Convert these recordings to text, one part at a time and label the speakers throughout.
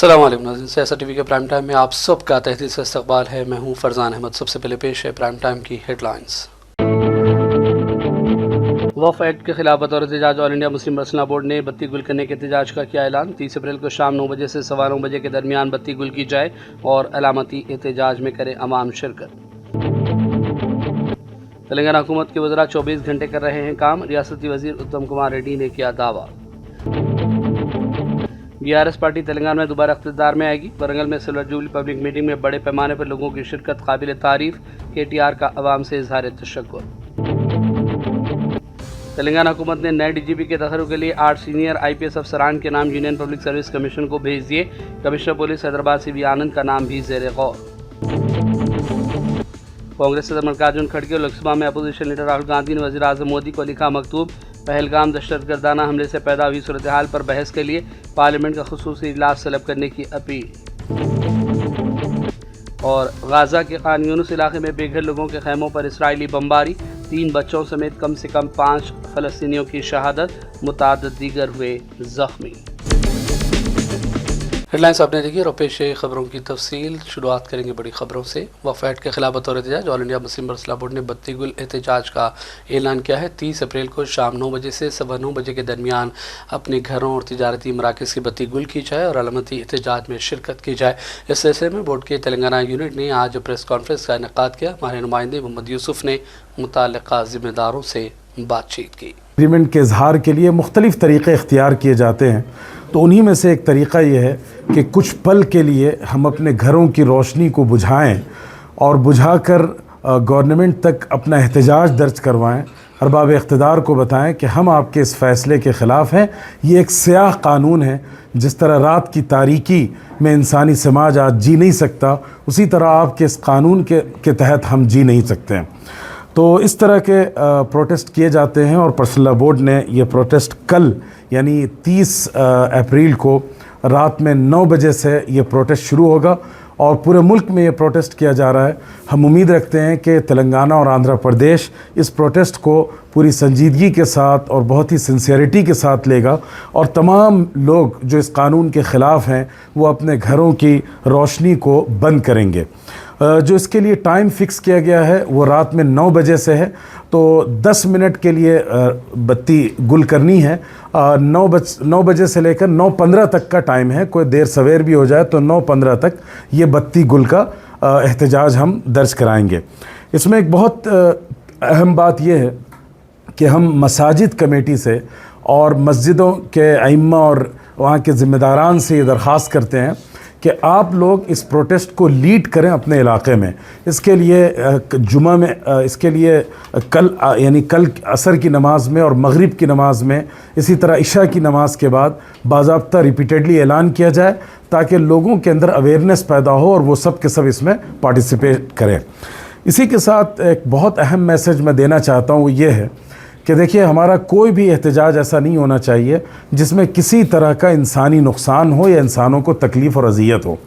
Speaker 1: अस्सलाम वालेकुम नाज़रीन, सियासत टीवी के प्राइम टाइम में आप सबका तहदील से इस्तकबाल है। मैं हूं फरजान अहमद। सबसे पहले पेश है प्राइम टाइम की हेडलाइंस। वक्फ एक्ट के खिलाफ बतौर एहतजाज all India Muslim personal board ने बत्ती गुल करने के एहतजाज का किया ऐलान। 30 अप्रैल को शाम 9 बजे से 9:15 बजे के दरमियान बत्ती गुल की जाए और अलामती एहतजाज में करे अवाम शिरकत। तेलंगाना हुकूमत के वज़रा 24 घंटे कर रहे हैं काम, रियासती वज़ीर उत्तम कुमार रेड्डी ने किया दावा। BRS पार्टी तेलंगाना में दोबारा इख्तियार में आएगी। वरंगल में सिल्वर जुबली पब्लिक मीटिंग में बड़े पैमाने पर लोगों की शिरकत काबिल तारीफ। KTR का अवाम से इजहार तशक्कुर। तेलंगाना हुकूमत ने नए DGP के तखर्रुज के लिए 8 सीनियर IPS अफसरान के नाम यूनियन पब्लिक सर्विस कमीशन को भेज दिए। कमिश्नर पुलिस हैदराबाद CV आनंद का नाम भी ज़ेर गौर। कांग्रेस सदर मल्लिकार्जुन खड़गे और लोकसभा में अपोजिशन लीडर राहुल गांधी ने वज़ीर आज़म मोदी को लिखा मकतूब। पहलगाम दहशतगर्दाना हमले से पैदा हुई सूरत हाल पर बहस के लिए पार्लियामेंट का खुसूसी इजलास तलब करने की अपील। और गाज़ा के खान यूनुस इलाके में बेघर लोगों के खैमों पर इसराइली बमबारी। 3 बच्चों समेत कम से कम 5 फ़लस्तीनियों की शहादत, मुताअद्दिद दीगर हुए ज़ख्मी। हेडलाइंस आपने देखी और पेश खबरों की तफसील। शुरुआत करेंगे बड़ी खबरों से। वक्फ एक्ट के खिलाफ बतौर एहतजाज all India Muslim personal board ने बत्ती गुल एहतजाज का ऐलान किया है। 30 अप्रैल को शाम 9 बजे से 9:15 बजे के दरमियान अपने घरों और तिजारती मराकज़ की बत्ती गुल की जाए और अलामती एहतजाज में शिरकत की जाए। इस सिलसिले में बोर्ड के तेलंगाना यूनिट ने आज प्रेस कॉन्फ्रेंस का इनेकाद किया। हमारे नुमाइंदे मोहम्मद यूसुफ ने मुतल्लिका ज़िम्मेदारों से बातचीत की।
Speaker 2: एग्रीमेंट के इजहार के लिए मुख्तलिफ़ तरीक़े इख्तियार किए जाते हैं, तो उन्हीं में से एक तरीक़ा ये है कि कुछ पल के लिए हम अपने घरों की रोशनी को बुझाएं और बुझाकर गवर्नमेंट तक अपना एहतजाज दर्ज करवाएं। अरबाब इख्तिदार को बताएं कि हम आपके इस फ़ैसले के ख़िलाफ़ हैं। ये एक स्याह कानून है। जिस तरह रात की तारीकी में इंसानी समाज आज जी नहीं सकता, उसी तरह आपके इस कानून के तहत हम जी नहीं सकते हैं। तो इस तरह के प्रोटेस्ट किए जाते हैं और पर्सनल बोर्ड ने ये प्रोटेस्ट कल यानी 30 अप्रैल को रात में 9 बजे से ये प्रोटेस्ट शुरू होगा और पूरे मुल्क में ये प्रोटेस्ट किया जा रहा है। हम उम्मीद रखते हैं कि तेलंगाना और आंध्र प्रदेश इस प्रोटेस्ट को पूरी संजीदगी के साथ और बहुत ही सिंसियरिटी के साथ लेगा और तमाम लोग जो इस कानून के ख़िलाफ़ हैं वो अपने घरों की रोशनी को बंद करेंगे। जो इसके लिए टाइम फ़िक्स किया गया है वो रात में 9 बजे से है, तो 10 मिनट के लिए बत्ती गुल करनी है। 9 बजे से लेकर 9:15 तक का टाइम है। कोई देर सवेर भी हो जाए तो 9:15 तक ये बत्ती गुल का एहतजाज हम दर्ज कराएंगे। इसमें एक बहुत अहम बात यह है कि हम मसाजिद कमेटी से और मस्जिदों के अइम्मा और वहाँ के ज़िम्मेदारान से ये दरख्वास्त करते हैं कि आप लोग इस प्रोटेस्ट को लीड करें अपने इलाके में। इसके लिए जुमा में इसके लिए कल असर की नमाज़ में और मगरिब की नमाज़ में, इसी तरह इशा की नमाज़ के बाद बाज़ाब्ता रिपीटेडली ऐलान किया जाए ताकि लोगों के अंदर अवेयरनेस पैदा हो और वो सब के सब इसमें पार्टिसिपेट करें। इसी के साथ एक बहुत अहम मैसेज मैं देना चाहता हूँ, वो ये है कि देखिए, हमारा कोई भी एहतजाज ऐसा नहीं होना चाहिए जिसमें किसी तरह का इंसानी नुकसान हो या इंसानों को तकलीफ़ और अज़ियत हो।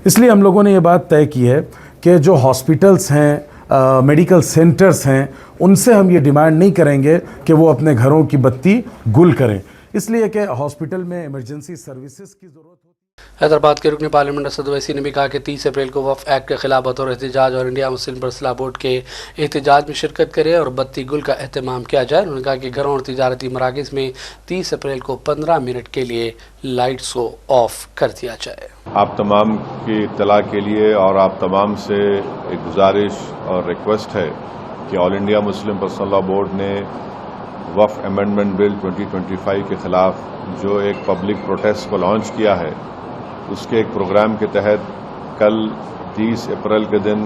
Speaker 2: इसलिए हम लोगों ने ये बात तय की है कि जो हॉस्पिटल्स हैं, मेडिकल सेंटर्स हैं, उनसे हम ये डिमांड नहीं करेंगे कि वो अपने घरों की बत्ती गुल करें, इसलिए कि हॉस्पिटल में इमरजेंसी सर्विसेज की ज़रूरत होती है।
Speaker 1: हैदराबाद के रुकन पार्लियामेंट असद ओवैसी ने भी कहा कि 30 अप्रैल को वक्फ एक्ट के खिलाफ बतौर एहतजाज और इंडिया मुस्लिम पर्सनल बोर्ड के एहतजाज में शिरकत करें और बत्ती गुल का एहतमाम किया जाए। उन्होंने कहा कि घरों और तिजारती मराकज़ में 30 अप्रैल को 15 मिनट के लिए लाइट्स को ऑफ कर दिया जाए।
Speaker 3: आप तमाम की इत्तला के लिए और आप तमाम से एक गुजारिश और रिक्वेस्ट है कि all India Muslim personal board ने वक्फ अमेंडमेंट बिल 2025 के ख़िलाफ़ जो एक पब्लिक प्रोटेस्ट को लॉन्च किया है, उसके एक प्रोग्राम के तहत कल 30 अप्रैल के दिन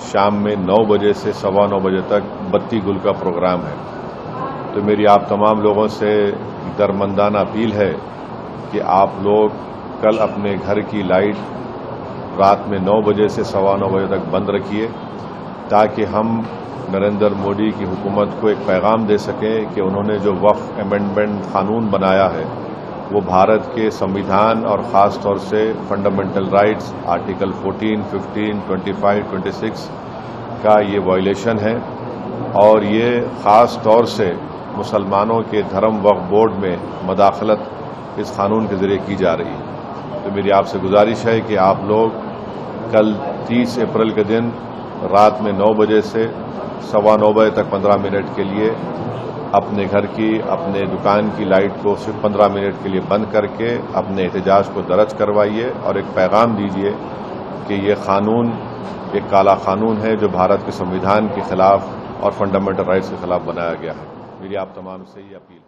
Speaker 3: शाम में 9 बजे से 9:15 बजे तक बत्ती गुल का प्रोग्राम है। तो मेरी आप तमाम लोगों से दरमंदाना अपील है कि आप लोग कल अपने घर की लाइट रात में 9 बजे से 9:15 बजे तक बंद रखिए, ताकि हम नरेंद्र मोदी की हुकूमत को एक पैगाम दे सकें कि उन्होंने जो वक्फ अमेंडमेंट कानून बनाया है वो भारत के संविधान और ख़ास तौर से फंडामेंटल राइट्स आर्टिकल 14, 15, 25, 26 का ये वायलेशन है और ये ख़ास तौर से मुसलमानों के धर्म वक्फ बोर्ड में मदाखलत इस कानून के ज़रिए की जा रही है। तो मेरी आपसे गुजारिश है कि आप लोग कल 30 अप्रैल के दिन रात में 9 बजे से 9:15 बजे तक 15 मिनट के लिए अपने घर की, अपने दुकान की लाइट को सिर्फ 15 मिनट के लिए बंद करके अपने एहतजाज को दर्ज करवाइए और एक पैगाम दीजिए कि ये कानून एक काला कानून है जो भारत के संविधान के खिलाफ और फंडामेंटल राइट्स के खिलाफ बनाया गया है। मेरी आप तमाम से ये अपील है।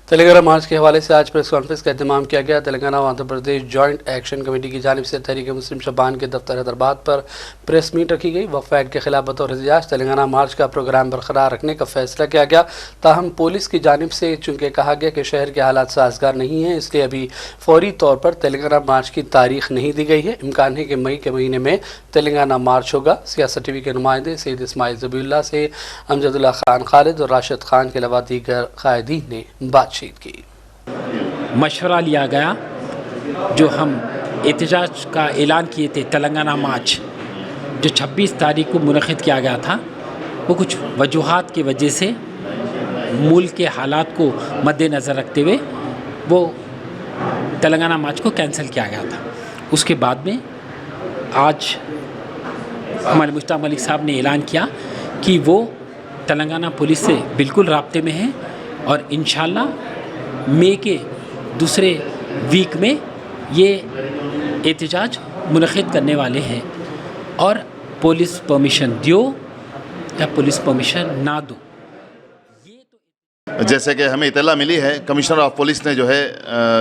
Speaker 1: तेलंगाना मार्च के हवाले से आज प्रेस कॉन्फ्रेंस का एहतमाम किया गया। तेलंगाना और Andhra Pradesh joint action committee की जानिब से तहरीक मुस्लिम शबान के दफ्तर हैदराबाद पर प्रेस मीट रखी गई। वक्फ एक्ट के खिलाफ बतौर एहतजाज तेलंगाना मार्च का प्रोग्राम बरकरार रखने का फैसला किया गया। ताहम पुलिस की जानिब से चूँकि कहा गया कि शहर के हालात साजगार नहीं हैं, इसलिए अभी फौरी तौर पर तेलंगाना मार्च की तारीख नहीं दी गई है। इम्कान है कि मई के महीने में तेलंगाना मार्च होगा। सियासत टीवी के नुमाइंदे सैयद इस्माइल ज़बीउल्लाह से अमजदुल्ला खान खालिद और राशिद खान के अलावा दीगर कायदीन ने बातचीत की।
Speaker 4: मशवरा लिया गया, जो हम एहतजाज का ऐलान किए थे तेलंगाना मार्च जो 26 तारीख को मुनक़िद किया गया था, वो कुछ वजूहात की वजह से मुल्क के हालात को मद्देनज़र रखते हुए वो तेलंगाना मार्च को कैंसिल किया गया था। उसके बाद में आज हमारे मुश्ताक मलिक साहब ने ऐलान किया कि वो तेलंगाना पुलिस से बिल्कुल राब्ते में हैं और इंशाल्लाह मई के दूसरे वीक में ये एहतजाज मुनक़िद करने वाले हैं। और पुलिस परमिशन दो या पुलिस परमिशन ना दो,
Speaker 5: जैसे कि हमें इत्तला मिली है, कमिश्नर ऑफ पुलिस ने जो है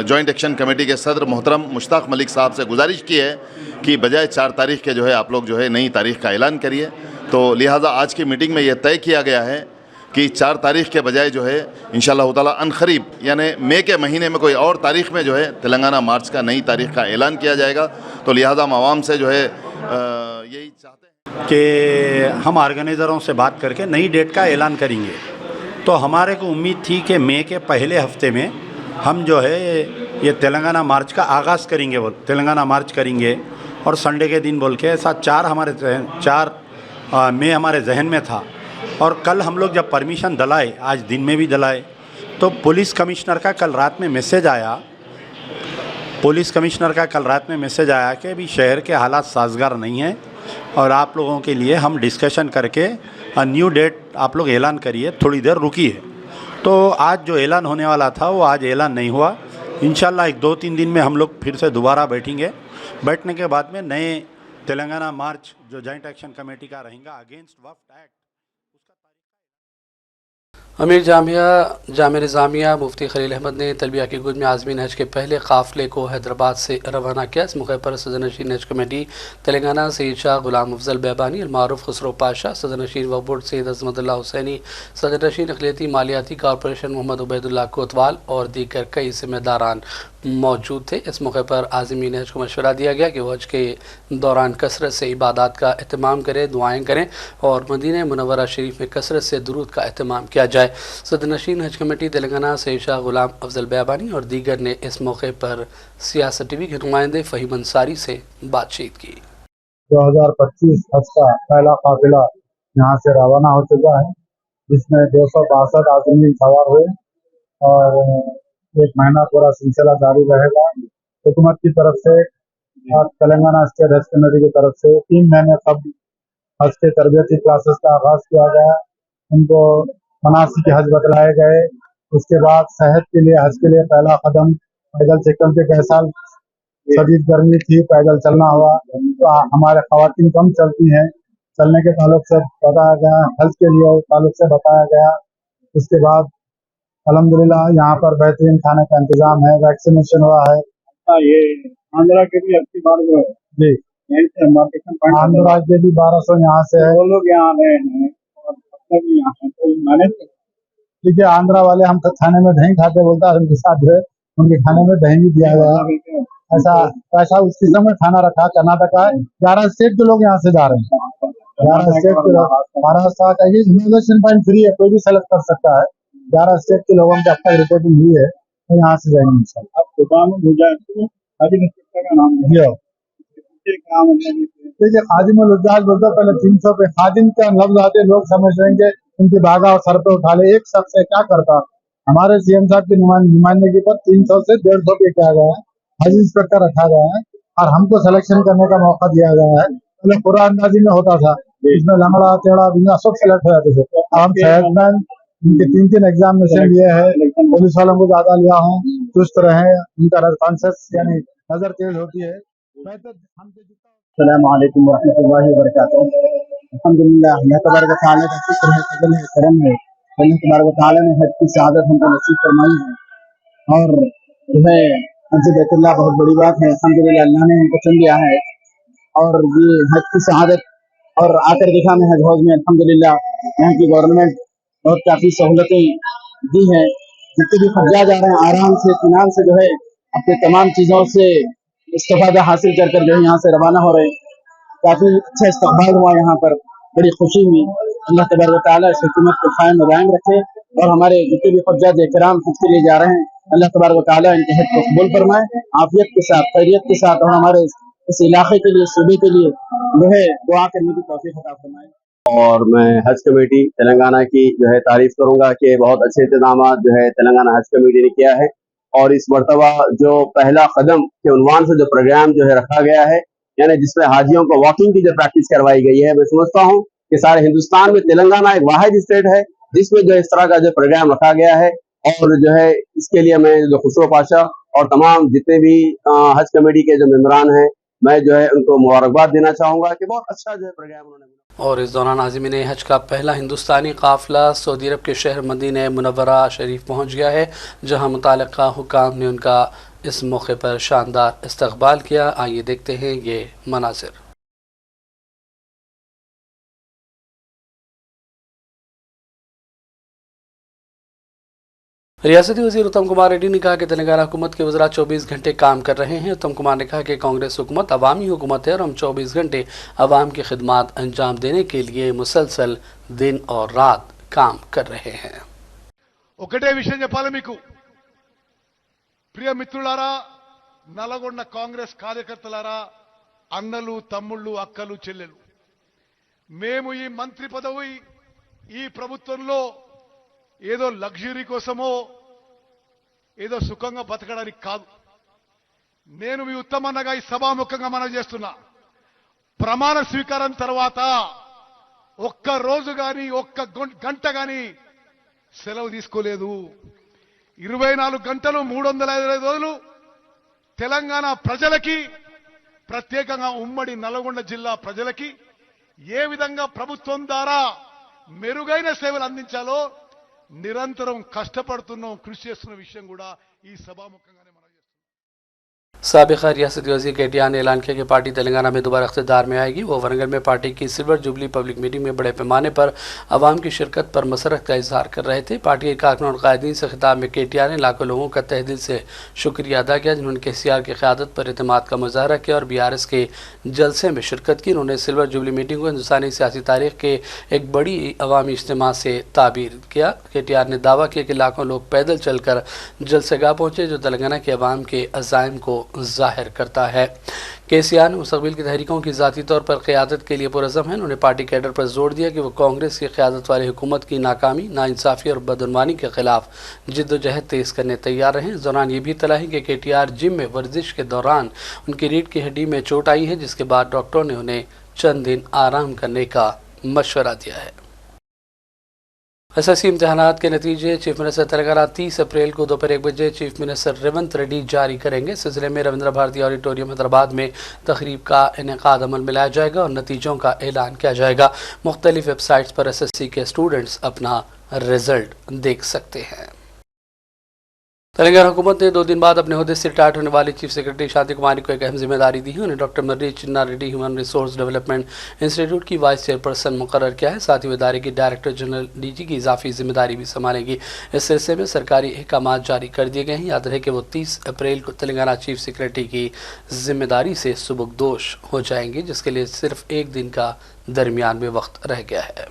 Speaker 5: जॉइंट एक्शन कमेटी के सदर मोहतरम मुश्ताक मलिक साहब से गुजारिश की है कि बजाय 4 तारीख के जो है आप लोग जो है नई तारीख का ऐलान करिए। तो लिहाजा आज की मीटिंग में यह तय किया गया है कि 4 तारीख के बजाय जो है इंशाअल्लाह ताला अनकरीब यानी मई के महीने में कोई और तारीख में जो है तेलंगाना मार्च का नई तारीख का ऐलान किया जाएगा। तो लिहाजा हम आवाम से जो है यही चाहते हैं
Speaker 6: कि हम ऑर्गेनाइज़रों से बात करके नई डेट का ऐलान करेंगे। तो हमारे को उम्मीद थी कि मई के पहले हफ्ते में हम जो है ये तेलंगाना मार्च का आगाज़ करेंगे, वो तेलंगाना मार्च करेंगे और संडे के दिन बोल के ऐसा 4 मई हमारे जहन में था। और कल हम लोग जब परमिशन दिलाए, आज दिन में भी दिलाए, तो पुलिस कमिश्नर का कल रात में मैसेज आया कि अभी शहर के हालात साजगार नहीं हैं और आप लोगों के लिए हम डिस्कशन करके न्यू डेट आप लोग ऐलान करिए, थोड़ी देर रुकिए। तो आज जो ऐलान होने वाला था वो आज ऐलान नहीं हुआ। इंशाल्लाह 1-2-3 दिन में हम लोग फिर से दोबारा बैठेंगे। बैठने के बाद में नए तेलंगाना मार्च जो जॉइंट एक्शन कमेटी का रहेगा अगेंस्ट वक्फ एक्ट,
Speaker 1: अमीर जामिया निज़ामिया मुफ्ती खलील अहमद ने तलबिया की गुज में आज़मीन हज के पहले काफ़िले को हैदराबाद से रवाना किया। इस मौके पर सदर नशीन हज कमेटी तेलंगाना सैयद शाह गुलाम अफजल बैबानी, अलमारूफ खसरो पाशा, सदर नशीन वक्फ बोर्ड सैयद अज़मतुल्ला हुसैनी, सदर नशीन अक़लियती मालियाती कॉरपोरेशन मोहम्मद उबैदुल्लाह कोतवाल और दीगर कई ज़िम्मेदारान मौजूद थे। इस मौके पर आज़मीन हज को मशवरा दिया गया कि वह हज के दौरान कसरत से इबादत का एहतमाम करें, दुआएँ करें और मदीना मुनव्वरा शरीफ में कसरत से दुरूद का एहतमाम किया जाए। सदर नशीन हज कमेटी तेलंगाना सैयद शाह गुलाम अफजल बैबानी और दीगर ने इस मौके पर सियासत टीवी के नुमाइंदे फ़हीम अंसारी से बातचीत की।
Speaker 7: 2025 हज का पहला काफिला यहाँ से रवाना हो चुका है, जिसमें 262 आदमी सवार हुए और 1 महीना पूरा सिलसिला जारी रहेगा। हुकूमत की तरफ से और तेलंगाना स्टेट हज कमेटी की तरफ से 3 महीने कबल हज के तरबियती क्लासेस का आगाज किया गया। उनको मनासिक हज बतलाए गए। उसके बाद सेहत के लिए हज के लिए पहला कदम पैदल से, क्योंकि कई साल शदीद गर्मी थी, पैदल चलना हुआ, तो हमारे ख़वातीन कम चलती हैं, चलने के ताल्लुक से बताया गया, हेल्थ के लिए ताल्लुक से बताया गया। उसके बाद अल्हम्दुलिल्लाह यहाँ पर बेहतरीन खाने का इंतजाम है, वैक्सीनेशन हुआ है। ये आंध्रा के भी 80 बार जो है जी, आंध्रा के भी 1200 यहाँ से है। वो लोग यहाँ आ रहे हैं और भी यहाँ है, तो मैंने ठीक है। आंध्रा वाले हम खाने में दही खाते बोलता है, उनके साथ जो है उनके खाने में दही भी दिया गया। ऐसा उस किस्म में खाना रखा। कर्नाटका 11 स्टेट के लोग यहाँ से जा रहे हैं, 11 स्टेट के लोग। महाराष्ट्र का इमिग्रेशन पॉइंट फ्री है, कोई भी सेलेक्ट कर सकता है। 11 स्टेट के लोगों की अब तक रिपोर्टिंग हुई है, तो यहाँ से जाएंगे इंशाल्लाह। देखिए, खादिमुल उज्जाज बोलते पहले 300 पे खादिम का लफ्ज आते, लोग समझ रहेंगे उनकी बागा और सर पे उठा ले। एक शख्स से क्या करता, हमारे सीएम साहब की नुमाइंदगी पर 300 से 150 पे किया गया है। हज इंस्पेक्टर रखा गया है और हमको सिलेक्शन करने का मौका दिया गया है। पहले पूरा अंदाजी में होता था, इसमें लंगड़ा टेढ़ा बिना सब सिलेक्ट हो जाते थे। अब हम सेल्समैन इनके 3 एग्जामिनेशन लिए है, पुलिस वालों को ज्यादा लिया हूँ, चुस्त रहे, उनका कॉन्शियस यानी नजर तेज होती है। अस्सलामुअलैकुम वरहमतुल्लाहि वबरकातुहू। अल्हम्दुलिल्लाह, अल्लाह तबारक व तआला का शुक्र है, फजल है, करम है। अल्लाह तबारक व तआला ने हज की शहादत हमको नसीब फरमाई है और जो है हज बैतुल्लाह बहुत बड़ी बात है। अल्हम्दुलिल्लाह, अल्लाह ने हमको चुन लिया है और ये हज की शहादत और आकर देखा मैं हज हौज में, अल्हम्दुलिल्लाह यहाँ की गवर्नमेंट और काफी सहूलतें दी हैं। जितने भी हज्जा जा रहे हैं आराम से इत्मीनान से जो है अपने तमाम चीजों से इस्तेफादा हासिल कर जो है यहाँ से रवाना हो रहे हैं। काफी अच्छा इस्तकबाल हुआ यहाँ पर, बड़ी खुशी हुई। अल्लाह तबारक व तआला इस हुकूमत को कायम दायम रखे और हमारे जितने भी हुज्जाज किराम हज के लिए जा रहे हैं, अल्लाह तबारक व तआला इनके हज को कबूल फरमाए, आफियत के साथ, खैरियत के साथ, और हमारे इस इलाके के लिए, सूबे के लिए जो है दुआ करने की तौफीक अता फरमाए।
Speaker 8: और मैं हज कमेटी तेलंगाना की जो है तारीफ करूंगा कि बहुत अच्छे इंतजाम जो है तेलंगाना हज कमेटी ने किया है। और इस मरतबा जो पहला कदम के उन्वान से जो प्रोग्राम जो है रखा गया है, यानी जिसमें हाजियों को वॉकिंग की जो प्रैक्टिस करवाई गई है, मैं समझता हूँ कि सारे हिंदुस्तान में तेलंगाना एक वाहिद स्टेट है जिसमें जो इस तरह का जो प्रोग्राम रखा गया है। और जो है इसके लिए मैं जो खुसरो पाशा और तमाम जितने भी हज कमेटी के जो मेम्बरान हैं, मैं जो है उनको मुबारकबाद देना चाहूंगा कि बहुत अच्छा जो है प्रोग्राम उन्होंने।
Speaker 1: और इस दौरान आज़मीन हज का पहला हिंदुस्तानी काफ़िला सऊदी अरब के शहर मदीना मुनव्वरा शरीफ पहुँच गया है, जहाँ मुताल्लिक़ा हुकाम ने उनका इस मौके पर शानदार इस्तकबाल किया। आइए देखते हैं ये मनाज़िर। रियासती वज़ीर उत्तम कुमार रेड्डी ने कहा कि तेलंगाना हुकूमत के वज़रा 24 घंटे काम कर रहे हैं। उत्तम कुमार ने कहा कि कांग्रेस हुकूमत अवामी हुकूमत है और हम 24 घंटे अवाम की खिदमत अंजाम देने के लिए मुसलसल दिन और रात काम कर रहे हैं।
Speaker 9: ఒకటే విషయం చెప్పాలి మీకు ప్రియ మిత్రులారా, నల్గొండ కాంగ్రెస్ కార్యకర్తలారా, అన్నలు తమ్ముళ్ళు అక్కలు చెల్లెలు, మేము ఈ మంత్రి పదవి ఈ ప్రభుత్వంలో ఏదో లగ్జరీ కోసమో ఏదో సుఖంగా బతకడానికి కాదు. నేను మీ ఉత్తమన్నగా ఈ సభాముఖంగా మనవి చేస్తున్నా, ప్రమాణ స్వీకారం తర్వాత ఒక్క రోజు గాని ఒక్క గంట గాని సెలవు తీసుకోలేదు. 24 గంటలు 365 రోజులు తెలంగాణ ప్రజలకి, ప్రత్యేకంగా ఉమ్మడి నల్గొండ జిల్లా ప్రజలకి ఏ విధంగా ప్రభుత్వం ద్వారా మెరుగైన సేవలు అందించాలో నిరంతరం కష్టపడుతున్నాం, కృషి చేస్తున్న విషయం కూడా ఈ సభాముఖంగానే మనం చేస్తున్నాం।
Speaker 1: साबिक़ा रियासती वज़ीर केटीआर ने ऐलान किया कि पार्टी तेलंगाना में दोबारा इक़्तिदार में आएगी। वो वरंगल में पार्टी की सिल्वर जुबली पब्लिक मीटिंग में बड़े पैमाने पर आवाम की शिरकत पर मसरत का इजहार कर रहे थे। पार्टी के कारकुन और कायदीन से खिताब में केटीआर ने लाखों लोगों का तहे दिल से शुक्रिया अदा किया जिन्होंने केसीआर की क़यादत पर एतमाद का मुजाहरा किया और BRS के जलसे में शिरकत की। उन्होंने सिल्वर जुबली मीटिंग को हिंदुस्तानी सियासी तारीख के एक बड़ी अवामी इज्तिमा से ताबीर किया। केटीआर ने दावा किया कि लाखों लोग पैदल चलकर जलसेगाह पहुँचे, जो तेलंगाना के अवाम के अज़ाइम को ज़ाहिर करता है। केसीआर ने मुस्तक़बिल की तहरीकों की ज़ाती तौर पर क़यादत के लिए पुरज़म है। उन्होंने पार्टी कैडर पर जोर दिया कि वो कांग्रेस की क़यादत वाली हुकूमत की नाकामी, नाइंसाफ़ी और बदउनवानी के ख़िलाफ़ जिद्दोजहद तेज़ करने तैयार रहे। इस दौरान ये भी इत्तला है कि केटीआर जिम में वर्जिश के दौरान उनकी रीढ़ की हड्डी में चोट आई है, जिसके बाद डॉक्टर ने उन्हें चंद दिन आराम करने का मशवरा दिया है। एसएससी इम्तहानात के नतीजे चीफ मिनिस्टर तेलंगाना 30 अप्रैल को दोपहर 1 बजे चीफ मिनिस्टर रेवंत रेड्डी जारी करेंगे। इस सिलसिले में रविंद्र भारती ऑडिटोरियम हैदराबाद में तकरीब का इनेकाद अमल में लाया जाएगा और नतीजों का ऐलान किया जाएगा। मुख्तलिफ वेबसाइट्स पर एसएससी के स्टूडेंट्स अपना रिजल्ट देख सकते हैं। तेलंगाना हुकूमत ने 2 दिन बाद अपने ओहदे से रिटायर्ड होने वाली चीफ सेक्रेटरी शांति कुमारी को एक अहम जिम्मेदारी दी है। उन्हें doctor Marri Chinna Reddy human resource development institute की वाइस चेयरपर्सन मुकर्रर किया है। साथ ही इदारे की डायरेक्टर जनरल DG की इजाफी जिम्मेदारी भी संभालेगी। इस सिलसिले में सरकारी अहकाम जारी कर दिए गए हैं। याद रहे कि वो 30 अप्रैल को तेलंगाना चीफ सेक्रेटरी की जिम्मेदारी से सुबुकदोश हो जाएंगे, जिसके लिए सिर्फ 1 दिन का दरमियान में वक्त रह गया है।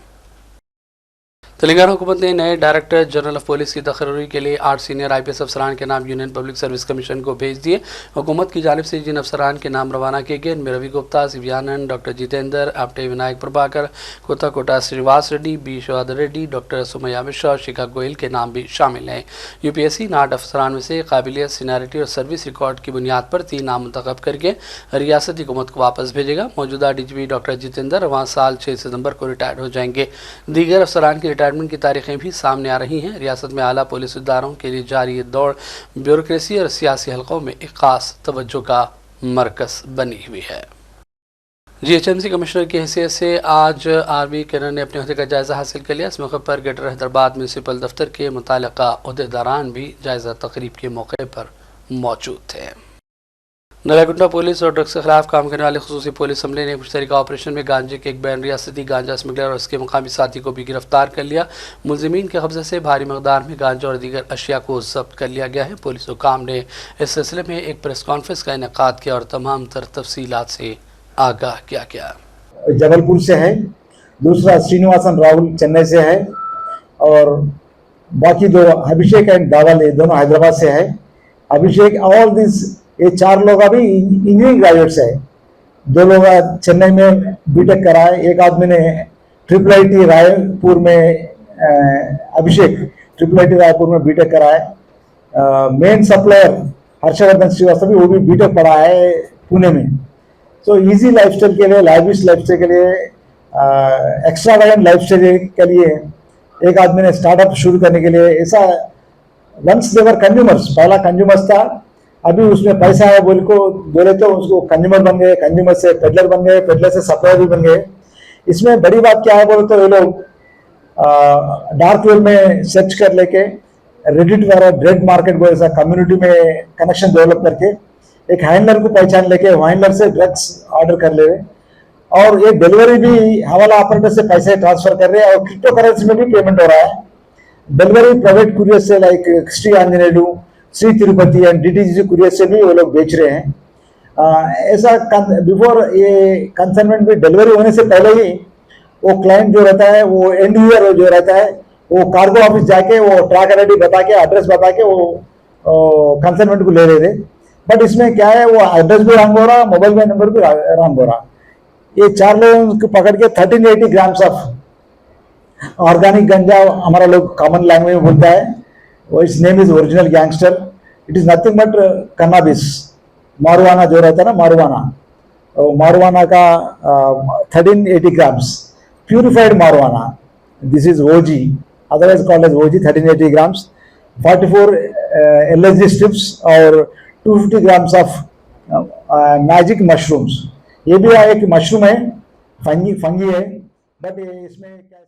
Speaker 1: तेलंगाना हुकूमत ने नए डायरेक्टर जनरल ऑफ पुलिस की तकर्री के लिए 8 सीनियर IPS अफसरान के नाम यूनियन पब्लिक सर्विस कमीशन को भेज दिए। हुकूमत की जानिब से जिन अफसरान के नाम रवाना किए गए इनमें Ravi Gupta, Shivyanand, doctor Jitendra, Apte Vinayak Prabhakar, Kota Srinivas Reddy, B Shavad Reddy, doctor Sumaiya Mishra और शिखा गोयल के नाम भी शामिल हैं। UPSC 8 अफसरान में से काबिलियत, सीनियरिटी और सर्विस रिकॉर्ड की बुनियाद पर 3 नाम मुंतखब करके रियासती हुकूमत को वापस भेजेगा। मौजूदा DGP डॉक्टर जितेंद्र रवां साल 6 सितंबर को रिटायर्ड हो जाएंगे। दीगर अफसरान की रिटायरमेंट की तारीखें भी सामने आ रही हैं। रियासत में आला पुलिस इदारों के लिए जारी ये दौड़ ब्यूरोक्रेसी और सियासी हलकों में एक खास तवज्जो का मरकज बनी हुई है। GHMC कमिश्नर की हैसियत से आज RV किरण ने अपने अहदे का जायज़ा हासिल कर लिया। इस मौके पर ग्रेटर हैदराबाद म्यूनसिपल दफ्तर के मुताल्लिका अहदेदारान भी जायज़ा तकरीब के मौके पर मौजूद थे। नलागुंडा पुलिस और ड्रग्स के खिलाफ काम करने वाले खुसूसी पुलिस अमले ने मुश्तरका ऑपरेशन में गांजे के एक बैन रियासती गांजा स्मगलर और उसके मुकामी साथी को भी गिरफ्तार कर लिया। मुलजिमीन के कब्जे से भारी मकदार में गांजा और दीगर अशिया को जब्त कर लिया गया है। पुलिस हुकाम ने इस सिलसिले में एक प्रेस कॉन्फ्रेंस का इनेकाद किया और तमाम तर तफसीलात से आगाह किया गया।
Speaker 7: जबलपुर से है, दूसरा श्रीनिवासन राहुल चेन्नई से है और बाकी 2 अभिषेक एंड दावल ये दोनों हैदराबाद से है। अभिषेक ऑल दिस ये 4 लोग अभी इंजीनियरिंग ग्रेजुएट्स है। 2 लोग चेन्नई में बीटेक करा है, एक आदमी ने IIIT रायपुर में अभिषेक IIIT रायपुर में बीटेक करा है। मेन सप्लायर हर्षवर्धन श्रीवास्तव भी वो भी बीटेक पढ़ा है पुणे में। तो इजी लाइफस्टाइल के लिए, लाइविश लाइफस्टाइल के लिए, एक्स्ट्रावेगेंट लाइफस्टाइल के लिए एक आदमी ने स्टार्टअप शुरू करने के लिए ऐसा वंस देवर कंज्यूमर्स, पहला कंज्यूमर्स था, अभी उसमें पैसा है बोले तो उसको कंज्यूमर बन गए, कंज्यूमर से पेडलर बन गए, पेडलर से सप्लायर भी बन गए। इसमें बड़ी बात क्या है बोले तो ये लोग डार्क वेब में सर्च कर लेके रेडिट वगैरह ड्रग मार्केट को ऐसा कम्युनिटी में कनेक्शन डेवलप करके एक हैंडलर को पहचान लेके हैंडलर से ड्रग्स ऑर्डर कर ले रहे और ये डिलीवरी भी हवाला ऑपरेटर से पैसे ट्रांसफर कर रहे हैं और क्रिप्टो करेंसी में भी पेमेंट हो रहा है। डिलीवरी प्राइवेट कुरियर से like Shri Anjaneyu, Shri Tirupati and DTGC courier से भी वो लोग बेच रहे हैं। ऐसा बिफोर ये कंसाइनमेंट भी डिलीवरी होने से पहले ही वो क्लाइंट जो रहता है, वो एंड यूजर जो रहता है, वो कार्गो ऑफिस जाके वो ट्रैक आईडी बता के, एड्रेस बता के वो कंसाइनमेंट को ले रहे थे। बट इसमें क्या है, वो एड्रेस भी रॉन्ग हो रहा, मोबाइल नंबर भी रॉन्ग हो रहा। ये 4 लोगों को पकड़ के 1380 ग्राम्स ऑफ ऑर्गेनिक गंजा, हमारा लोग कॉमन लैंग्वेज में बोलता है, वो his name is original gangster, it is nothing but cannabis, marijuana जो रहता है ना, मारुआना का 1380 grams purified marijuana, this is OG, otherwise called as OG, 1380 grams, 44 LSD strips और 250 ग्राम्स ऑफ मैजिक मशरूम्स। ये भी एक मशरूम है, फंगी है, बट इसमें क्या है।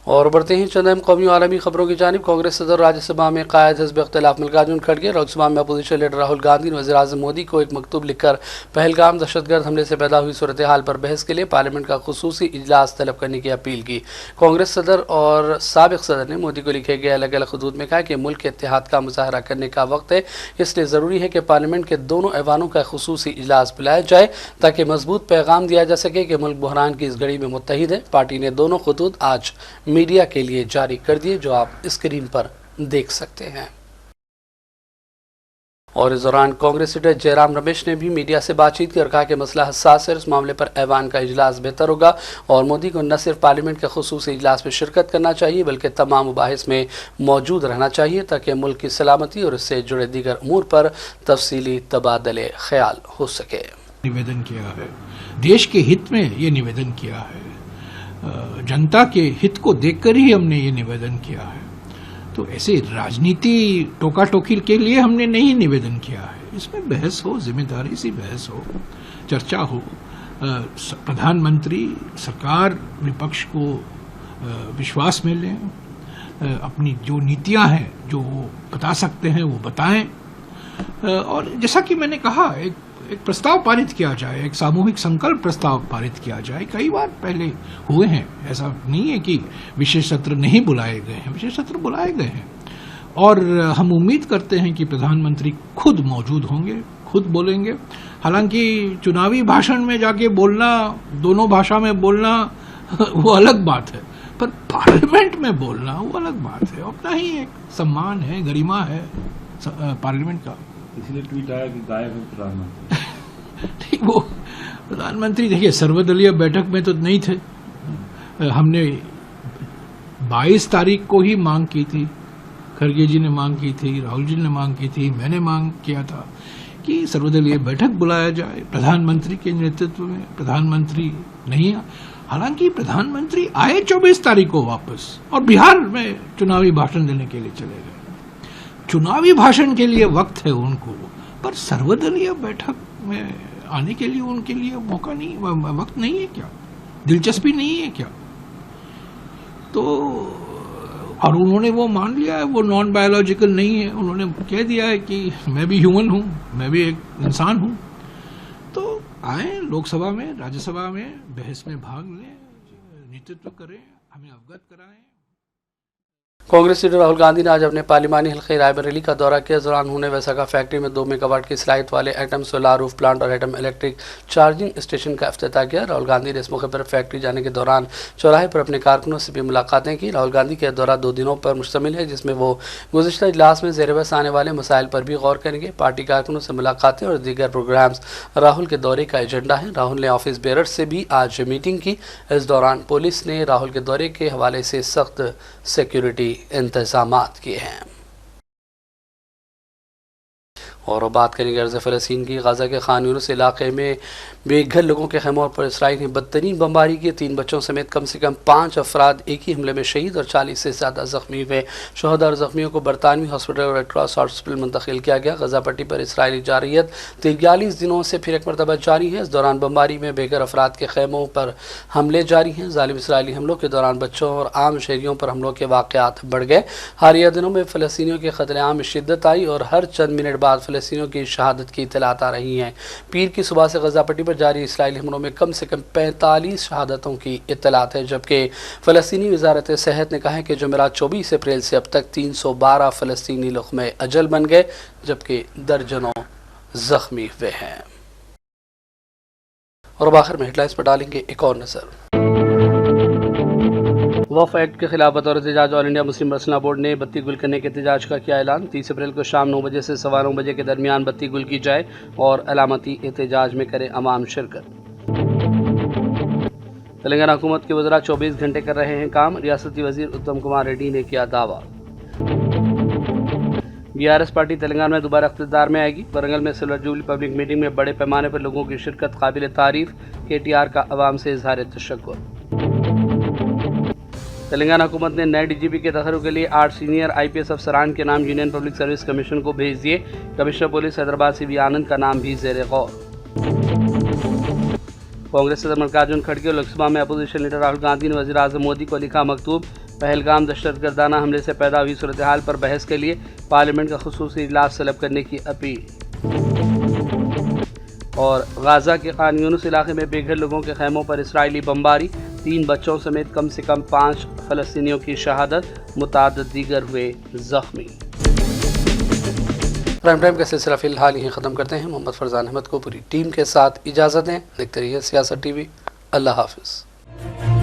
Speaker 1: और बढ़ते ही चंद अहम कौमी और आलमी खबरों की जानिब। कांग्रेस सदर राज्यसभा में कायद हिज़्ब इख्तिलाफ मल्लिकार्जुन खड़गे लोकसभा में अपोजिशन लीडर राहुल गांधी ने वज़ीर-ए-आज़म मोदी को एक मकतूब लिखकर पहलगाम दहशतगर्द हमले से पैदा हुई सूरत हाल पर बहस के लिए पार्लियामेंट का खुसूसी इजलास तलब करने की अपील की। कांग्रेस सदर और साबिक सदर ने मोदी को लिखे गए अलग अलग खतूत में कहा कि मुल्क के इत्तेहाद का मुजाहरा करने का वक्त है, इसलिए ज़रूरी है कि पार्लियामेंट के दोनों ऐवानों का खुसूसी इजलास बुलाया जाए ताकि मजबूत पैगाम दिया जा सके कि मुल्क बहरान की इस घड़ी में मुत्तहिद है। पार्टी ने दोनों खतूत आज मीडिया के लिए जारी कर दिए, जो आप स्क्रीन पर देख सकते हैं। और इस दौरान कांग्रेस लीडर जयराम रमेश ने भी मीडिया से बातचीत कर कहा कि मसला हसास है, इस मामले पर ऐवान का इजलास बेहतर होगा और मोदी को न सिर्फ पार्लियामेंट के खुसूसी इजलास में शिरकत करना चाहिए बल्कि तमाम मुबाहिस में मौजूद रहना चाहिए ताकि मुल्क की सलामती और इससे जुड़े दीगर अमूर पर तफसीली तबादले ख्याल हो सके।
Speaker 10: निवेदन किया है, देश के हित में ये निवेदन किया है, जनता के हित को देखकर ही हमने ये निवेदन किया है। तो ऐसे राजनीति टोका टोकी के लिए हमने नहीं निवेदन किया है। इसमें बहस हो, जिम्मेदारी सी बहस हो, चर्चा हो, प्रधानमंत्री सरकार विपक्ष को विश्वास में लें, अपनी जो नीतियां हैं जो वो बता सकते हैं वो बताएं। और जैसा कि मैंने कहा, एक प्रस्ताव पारित किया जाए, एक सामूहिक संकल्प प्रस्ताव पारित किया जाए। कई बार पहले हुए हैं, ऐसा नहीं है कि विशेष सत्र नहीं बुलाए गए हैं, विशेष सत्र बुलाए गए हैं। और हम उम्मीद करते हैं कि प्रधानमंत्री खुद मौजूद होंगे, खुद बोलेंगे। हालांकि चुनावी भाषण में जाके बोलना, दोनों भाषा में बोलना वो अलग बात है, पर पार्लियामेंट में बोलना वो अलग बात है, अपना ही एक सम्मान है, गरिमा है पार्लियामेंट का।
Speaker 11: इसलिए ट्वीट आया कि गायब है प्रधानमंत्री।
Speaker 10: ठीक, वो प्रधानमंत्री देखिए सर्वदलीय बैठक में तो नहीं थे। हमने 22 तारीख को ही मांग की थी, खड़गे जी ने मांग की थी, राहुल जी ने मांग की थी, मैंने मांग किया था कि सर्वदलीय बैठक बुलाया जाए प्रधानमंत्री के नेतृत्व में। प्रधानमंत्री नहीं, हालांकि प्रधानमंत्री आए 24 तारीख को वापस और बिहार में चुनावी भाषण देने के लिए चले गए। चुनावी भाषण के लिए वक्त है उनको, पर सर्वदलीय बैठक में आने के लिए उनके लिए मौका नहीं, वक्त नहीं है क्या, दिलचस्पी नहीं है क्या? तो और उन्होंने वो मान लिया है, वो नॉन बायोलॉजिकल नहीं है। उन्होंने कह दिया है कि मैं भी ह्यूमन हूं, मैं भी एक इंसान हूं। तो आए लोकसभा में, राज्यसभा में बहस में भाग लें, नेतृत्व करें, हमें अवगत कराएं।
Speaker 1: कांग्रेस लीडर राहुल गांधी ने आज अपने पार्लिमानी हल्के रायबरेली का दौरा किया। इस दौरान उन्होंने वैसाखा फैक्ट्री में 2 मेगावाट की सलाहियत वाले एटम सोलार रूफ प्लांट और एटम इलेक्ट्रिक चार्जिंग स्टेशन का इफ्तिताह किया। राहुल गांधी ने इस मौके पर फैक्ट्री जाने के दौरान चौराहे पर अपने कारकुनों से भी मुलाकातें की। राहुल गांधी का दौरा 2 दिनों पर मुश्तमिल है, जिसमें वो गुज़िश्ता इजलास में ज़ेर बहस आने वाले मसाइल पर भी गौर करेंगे। पार्टी कारकुनों से मुलाकातें और दीगर प्रोग्राम्स राहुल के दौरे का एजेंडा है। राहुल ने ऑफिस बेरर्स से भी आज मीटिंग की। इस दौरान पुलिस ने राहुल के दौरे के हवाले से सख्त सिक्योरिटी इंतजाम किए हैं। और बात करेंगे अर्ज़ फ़लस्तीन की। गाज़ा के खान यूनिस इलाके में बेघर लोगों के खैमों पर इसराइल ने बदतरीन बमबारी की। 3 बच्चों समेत कम से कम 5 अफराद एक ही हमले में शहीद और 40 से ज़्यादा ज़ख्मी हुए। शहदा और ज़ख्मियों को बरतानवी हॉस्पिटल और रेड क्रॉस हॉस्पिटल मुंतकिल किया गया। गजा पट्टी पर इसराइली जारियत 43 दिनों से फिर एक मरतबा जारी है। इस दौरान बमबारी में बेघर अफराद के खैमों पर हमले जारी हैं। ज़ालिम इसराइली हमलों के दौरान बच्चों और आम शहरियों पर हमलों के वाक़यात बढ़ गए। हालिया दिनों में फ़लस्तीनियों के क़त्ल-ए-आम में शिद्दत आई और हर चंद मिनट बाद फ़लस्तीनियों की शहादत की इत्तलात आ रही हैं। पीर की सुबह से गजा पट्टी पर जारी इसराइली हमलों में कम से कम 45 शहादतों की इत्तलात है, जबकि फ़लस्तीनी वज़ारत सेहत ने कहा है कि जुमेरात 24 अप्रैल से अब तक 312 फ़लस्तीनी लुक़्मे अजल बन गए, जबकि दर्जनों ज़ख्मी हुए हैं। और अब आखिर में हेडलाइंस पर डालेंगे एक और नज़र। वफ़ एक्ट के खिलाफ बतौर एहतजाज all India Muslim personal board ने बत्ती गुल करने के एहतजाज का किया ऐलान। 30 अप्रैल को शाम 9 बजे से 9:15 बजे के दरमियान बत्ती गुल की जाए और अलामती एहतजाज में करे अवाम शिरकत। तेलंगाना हुकूमत के वज़रा 24 घंटे कर रहे हैं काम, रियासती वज़ीर उत्तम कुमार रेड्डी ने किया दावा। BRS पार्टी तेलंगाना में दोबारा इख्तियार में आएगी। वरंगल में सिल्वर जुबली पब्लिक मीटिंग में बड़े पैमाने पर लोगों की शिरकत काबिल तारीफ। KTR का अवाम से इजहार तशक्कुर। तेलंगाना हुकूमत ने नए DGP के तखर्रुक के लिए 8 सीनियर IPS अफसरान के नाम यूनियन पब्लिक सर्विस कमीशन को भेज दिए। कमिश्नर पुलिस हैदराबाद CB आनंद का नाम भी ज़ेर गौर। कांग्रेस सदर मल्लिकार्जुन खड़गे और लोकसभा में अपोजिशन लीडर राहुल गांधी ने वज़ीर आज़म मोदी को लिखा मकतूब। पहलगाम दहशतगर्दाना हमले से पैदा हुई सूरत हाल पर बहस के लिए पार्लियामेंट का खुसूसी इजलास तलब करने की अपील। और गाज़ा के खान यूनिस इलाके में बेघर लोगों के खैमों पर इसराइली बमबारी, 3 बच्चों समेत कम से कम 5 फ़लस्तीनियों की शहादत, मुताद्दिद दीगर हुए ज़ख्मी। प्राइम टाइम का सिलसिला फ़िलहाल यहीं ख़त्म करते हैं। मोहम्मद फरजान अहमद को पूरी टीम के साथ इजाज़त दें। देखते रहिए सियासत TV। अल्लाह हाफ़िज़।